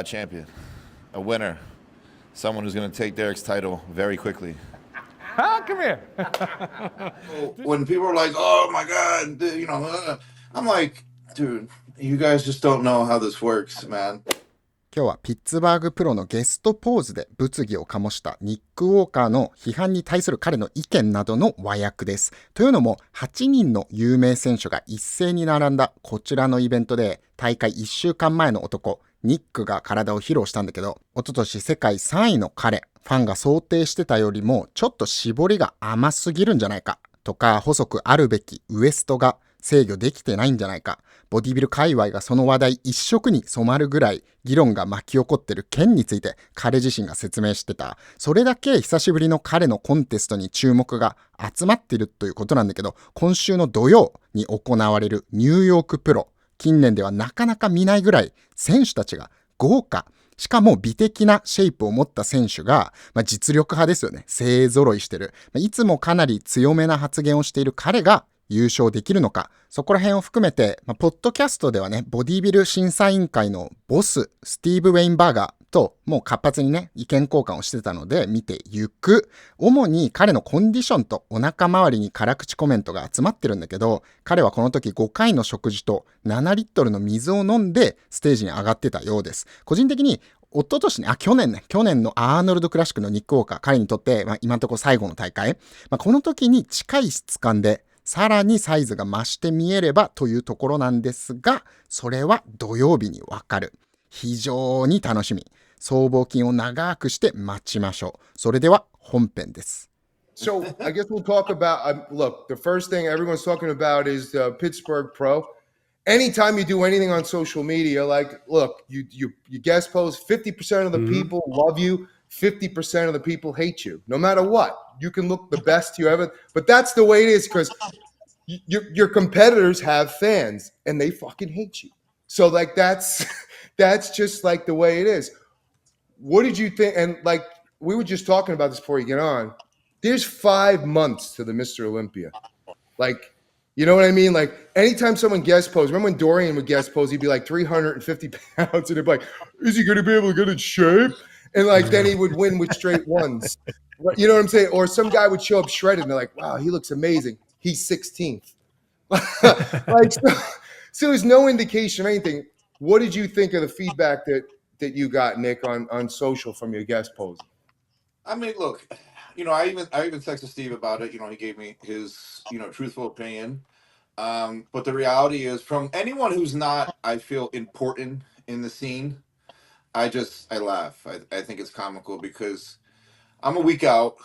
champion, a winner, someone who's going to take Derek's title very quickly. Come here. When people are like, "Oh my God," I'm like, dude, you guys just don't know how this works, man. 今日はピッツバーグプロのゲストポーズで物議を醸したニック・ウォーカーの批判に対する彼の意見などの和訳です。というのも、8人の有名選手が一斉に並んだこちらのイベントで、大会1週間前の男、ニックが体を披露したんだけど、一昨年世界3位の彼、ファンが想定してたよりもちょっと絞りが甘すぎるんじゃないかとか、細くあるべきウエストが制御できてないんじゃないか、ボディビル界隈がその話題一色に染まるぐらい議論が巻き起こってる件について彼自身が説明してた。それだけ久しぶりの彼のコンテストに注目が集まっているということなんだけど、今週の土曜に行われるニューヨークプロ、近年ではなかなか見ないぐらい選手たちが豪華、しかも美的なシェイプを持った選手が、実力派ですよね。勢揃いしてる。いつもかなり強めな発言をしている彼が優勝できるのか、そこら辺を含めて、ポッドキャストではね、ボディビル審査委員会のボス、スティーブ・ウェインバーガーともう活発にね、意見交換をしてたので見てゆく。主に彼のコンディションとお腹周りに辛口コメントが集まってるんだけど、彼はこの時5回の食事と7リットルの水を飲んでステージに上がってたようです。個人的に去年のアーノルドクラシックのニック・ウォーカー、彼にとって、今のところ最後の大会、この時に近い質感でさらにサイズが増して見えればというところなんですが、それは土曜日にわかる。非常に楽しみ。僧帽筋を長くして待ちましょう。それでは本編です。So I guess we'll talk about, look, the first thing everyone's talking about is the Pittsburgh Pro. Anytime you do anything on social media, like, look, you guest post, 50% of the people love you, 50% of the people hate you. No matter what, you can look the best you ever, but that's the way it is because your competitors have fans and they fucking hate you. So like that's just like the way it is. What did you think? And like we were just talking about this before you get on. There's 5 months to the Mr. Olympia. Like, you know what I mean? Like anytime someone guest pose, remember when Dorian would guest pose, he'd be like 350 pounds and they'd be like, is he going to be able to get in shape? And like, then he would win with straight ones. You know what I'm saying? Or some guy would show up shredded and they're like, wow, he looks amazing. He's 16th. Like, so there's no indication of anything. What did you think of the feedback that you got, Nick, on social from your guest pose? I mean, look, I even texted Steve about it. He gave me his, truthful opinion. But the reality is, from anyone who's not, I feel, important in the scene, I laugh. I think it's comical because I'm a week out.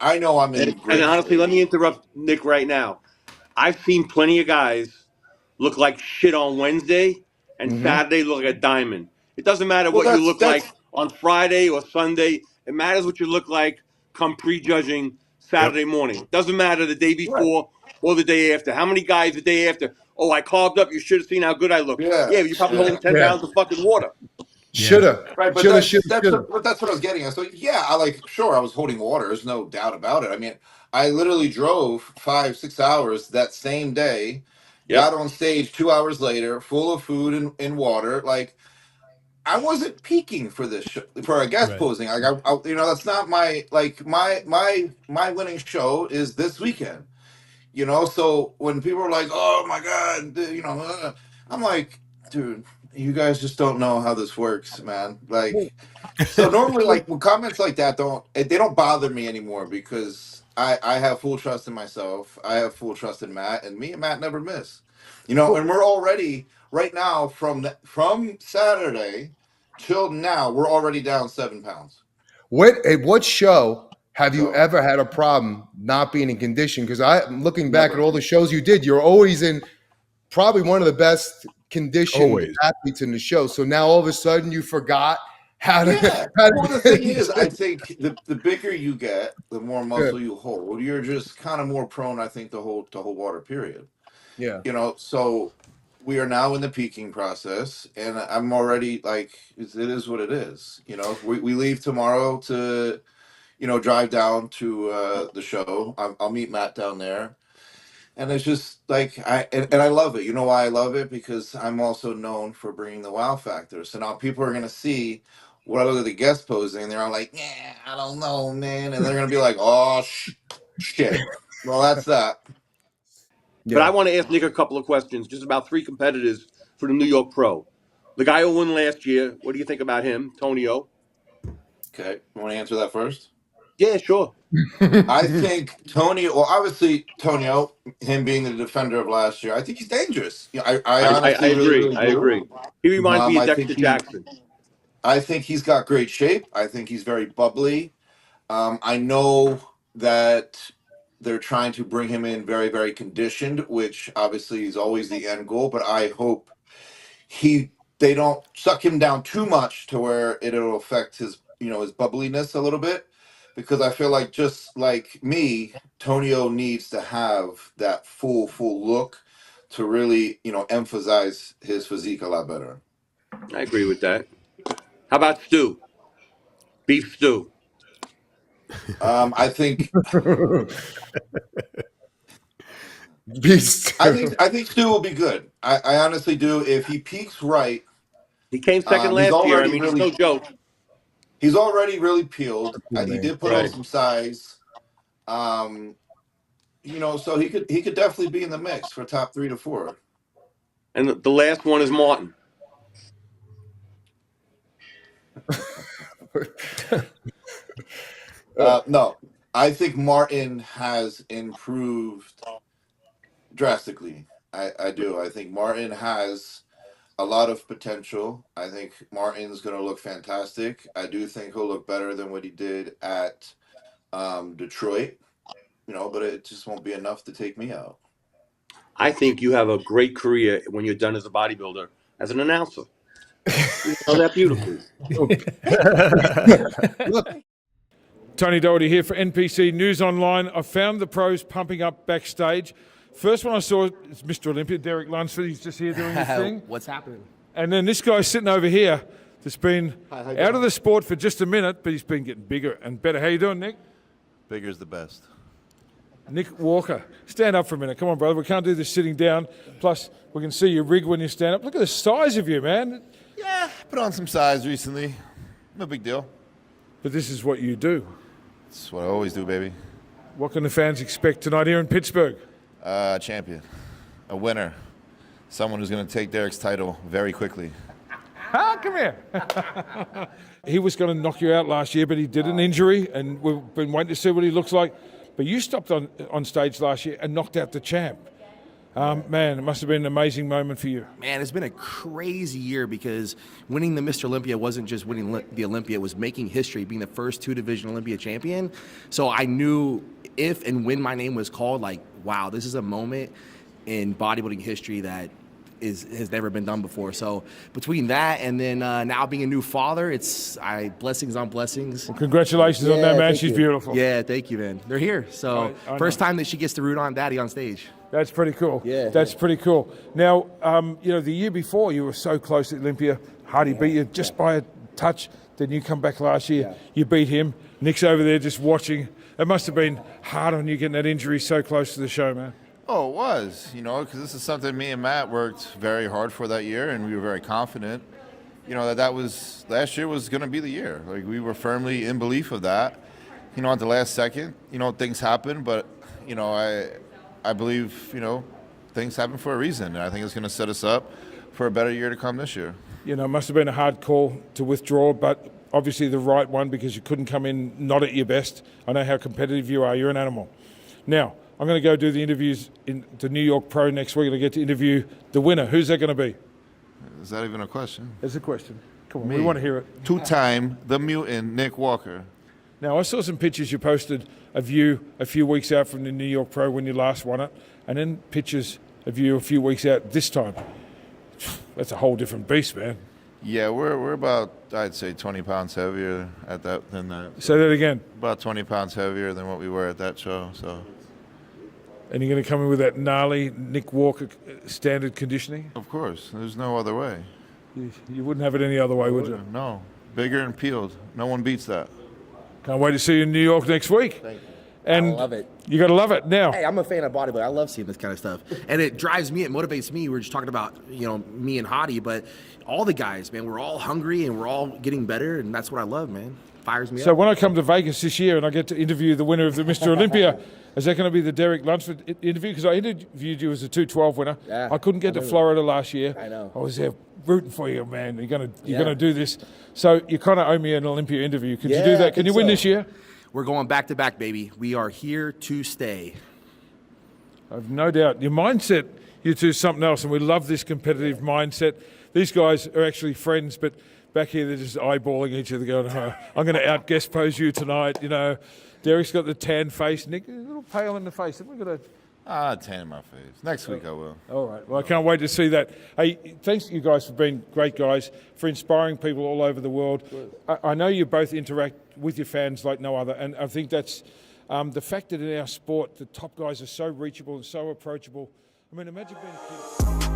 I know I'm in And honestly, shape. let me interrupt Nick right now. I've seen plenty of guys look like shit on Wednesday and Saturday look like a diamond. It doesn't matter what you look like on Friday or Sunday. It matters what you look like come prejudging Saturday morning. It doesn't matter the day before or the day after. How many guys the day after? Oh, I carved up. You should have seen how good I look. Yeah, you're probably holding 10 pounds of fucking water. Shoulda. Right, but that's what I was getting at. So yeah, I was holding water. There's no doubt about it. I mean, I literally drove 5-6 hours that same day, got on stage 2 hours later, full of food and water. Like, I wasn't peaking for this show, for a guest posing. Like, that's not my my winning show is this weekend. So when people are like, "Oh my God," I'm like, dude, you guys just don't know how this works, man. Like, so normally, like, when comments like that they don't bother me anymore because I have full trust in myself. I have full trust in Matt, and me and Matt never miss. And we're already right now from Saturday till now, we're already down 7 pounds. What show have you ever had a problem not being in condition? Because I'm looking back at all the shows you did, you're always in probably one of the best conditioned athletes in the show. So now all of a sudden you forgot how to. Well, the thing is, I think the bigger you get, the more muscle you hold. You're just kind of more prone, I think, to hold water. Period. Yeah. So we are now in the peaking process, and I'm already like, it is what it is. We leave tomorrow to drive down to the show. I'll meet Matt down there. And it's just like and I love it. You know why I love it? Because I'm also known for bringing the wow factor. So now people are gonna see what I look at the guest posing, and they're all like, "Yeah, I don't know, man," and they're gonna be like, "Oh shit." Well, that's that. But I Yeah. want to ask Nick a couple of questions, just about three competitors for the New York Pro. The guy who won last year, what do you think about him, Tonio? Okay, you want to answer that first? Yeah, sure. I think Tony, well, obviously Tonio, him being the defender of last year, I think he's dangerous. You know, I I honestly really, agree. really I do. agree. He reminds me of I think Dexter Jackson. I think he's got great shape. I think he's very bubbly. I know that they're trying to bring him in very, very conditioned, which obviously is always the end goal. But I hope he they don't suck him down too much to where it'll affect his his bubbliness a little bit, because I feel like, just like me, Tonio needs to have that full look to really emphasize his physique a lot better. I agree with that. How about Stu? Beef Stew. I think Beast. I think Stu will be good. I honestly do. If he peaks right, He came second he's last year. I already mean, he's no really joke. peeled. He did put on Right. some size. Um, so he could definitely be in the mix for top 3 to 4. And the last one is Martin. No, I think Martin has improved drastically. I do. I think Martin has a lot of potential. I think Martin's going to look fantastic. I do think he'll look better than what he did at Detroit. But it just won't be enough to take me out. I think you have a great career when you're done as a bodybuilder, as an announcer. You know that beautifully. Tony Doherty here for NPC News Online. I found the pros pumping up backstage. First one I saw is Mr. Olympia, Derek Lunsford. He's just here doing his thing. What's happening? And then this guy sitting over here that's been out of the sport for just a minute, but he's been getting bigger and better. How you doing, Nick? Bigger's the best. Nick Walker. Stand up for a minute. Come on, brother. We can't do this sitting down. Plus, we can see your rig when you stand up. Look at the size of you, man. Yeah, put on some size recently. No big deal. But this is what you do. It's what I always do, baby. What can the fans expect tonight here in Pittsburgh? Champion. A winner. Someone who's going to take Derek's title very quickly. Ah, come here. He was going to knock you out last year, but he did an injury, and we've been waiting to see what he looks like. But you stopped on stage last year and knocked out the champ. Man, it must have been an amazing moment for you. Man, it's been a crazy year because winning the Mr. Olympia wasn't just winning the Olympia, it was making history, being the first 2-division Olympia champion. So I knew if and when my name was called, like, wow, this is a moment in bodybuilding history that has never been done before. So between that and then now being a new father, it's blessings on blessings. Well, congratulations on that, man. She's beautiful. Yeah, thank you, man. They're here. So I first know. time that she gets to root on daddy on stage. That's pretty cool. Yeah. That's pretty cool. Now, the year before you were so close at Olympia. Hardy beat you just by a touch. Then you come back last year. You beat him. Nick's over there just watching. It must have been hard on you getting that injury so close to the show, man. Oh, it was, because this is something me and Matt worked very hard for that year, and we were very confident, that was last year was going to be the year. Like, we were firmly in belief of that. At the last second, things happen, but, I believe, things happen for a reason, and I think it's going to set us up for a better year to come this year. It must have been a hard call to withdraw, but obviously the right one because you couldn't come in not at your best. I know how competitive you are. You're an animal. Now, I'm going to go do the interviews in the New York Pro next week, and I get to interview the winner. Who's that going to be? Is that even a question? It's a question. Come on, Me. we want to hear it. Two-time the mutant Nick Walker. Now, I saw some pictures you posted of you a few weeks out from the New York Pro when you last won it, and then pictures of you a few weeks out this time. That's a whole different beast, man. Yeah, we're about, I'd say, 20 pounds heavier than that. Say that again. About 20 pounds heavier than what we were at that show. So, And you're going to come in with that gnarly Nick Walker standard conditioning? of course, there's no other way. You wouldn't have it any other way, would you? No, bigger and peeled. No one beats that. Can't wait to see you in New York next week. Thank you. And I love it. You got to love it. Now, Hey, I'm a fan of bodybuilding. I love seeing this kind of stuff, and it drives me. It motivates me. We're just talking about me and Hadi, but all the guys, man, we're all hungry and we're all getting better, and that's what I love, man. Fires me so up. when I come to Vegas this year and I get to interview the winner of the Mr. Olympia, is that going to be the Derek Lunsford interview? Because I interviewed you as a 212 winner. Yeah, I couldn't get to Florida last year. I know. I was there rooting for you, man. You're gonna do this. So you kind of owe me an Olympia interview. Could you do I that? Can think you win so. this year? We're going back to back, baby. We are here to stay. I've no doubt. Your mindset, you two, something else, and we love this competitive mindset. These guys are actually friends, but back here they're just eyeballing each other, going, oh, "I'm going to out guest pose you tonight." Derek's got the tan face. Nick, a little pale in the face. Haven't we got a? Tan in my face. Next week I will. All right. Well, I can't wait to see that. Hey, thanks you guys for being great guys, for inspiring people all over the world. I know you both interact with your fans like no other, and I think that's the fact that in our sport the top guys are so reachable and so approachable. I mean, imagine being a kid.